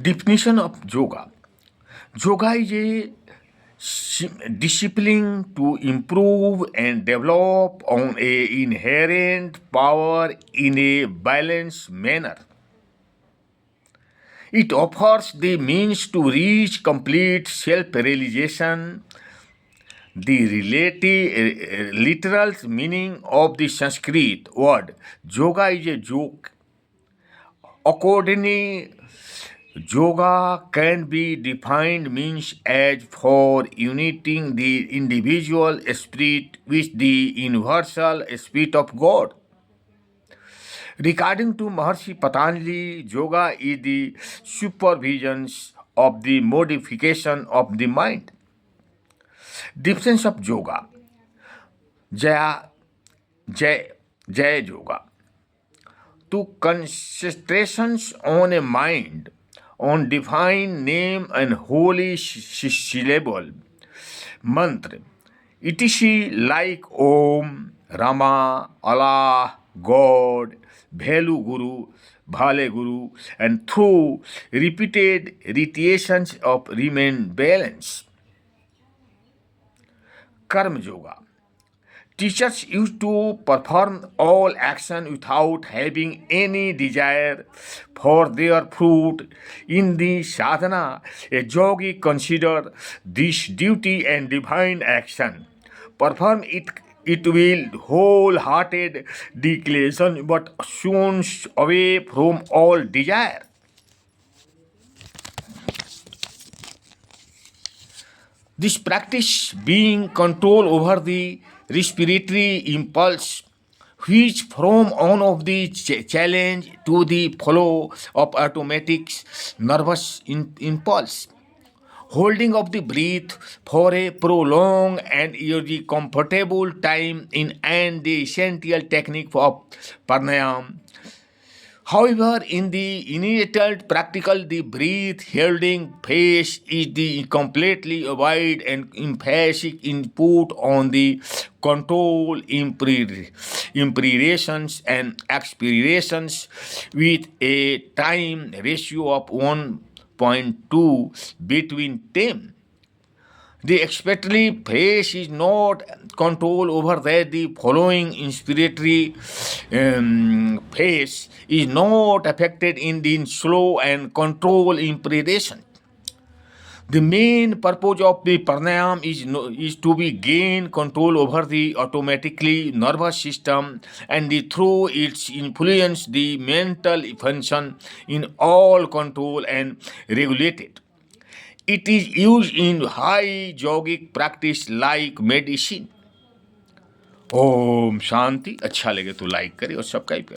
Definition of yoga. Yoga is a discipline to improve and develop on a inherent power in a balanced manner. It offers the means to reach complete self-realization. The literal meaning of the Sanskrit word yoga is a joke. Accordingly, yoga can be defined means as for uniting the individual spirit with the universal spirit of God. According to Maharshi Patanjali, yoga is the supervision of the modification of the mind. Difference of yoga. Jaya, Jay, Jay Yoga. To concentrations on a mind, on divine name and holy syllable, mantra, etc. like Om, Rama, Allah, God, Bhelu Guru, Bhale Guru, and through repeated reiterations of remain balance. Karma Yoga. Teachers used to perform all action without having any desire for their fruit. In the sadhana, a yogi consider this duty and divine action. Perform it will wholehearted declaration but soon away from all desire. This practice being control over the respiratory impulse, which from on of the challenge to the flow of automatic nervous impulse. Holding of the breath for a prolonged and usually comfortable time in and the essential technique of pranayam. However, in the initial practical, the breath holding phase is the completely avoid and emphatic input on the control impressions and expirations with a time ratio of 1.2 between them. The expectory phase is not control over that the following inspiratory phase is not affected in the slow and control impression. The main purpose of the pranayam is to be gain control over the automatically nervous system and through its influence the mental function in all control and regulated. It is used in high yogic practice like medicine. ओम शांति. अच्छा लगे तो like करें और subscribe करें.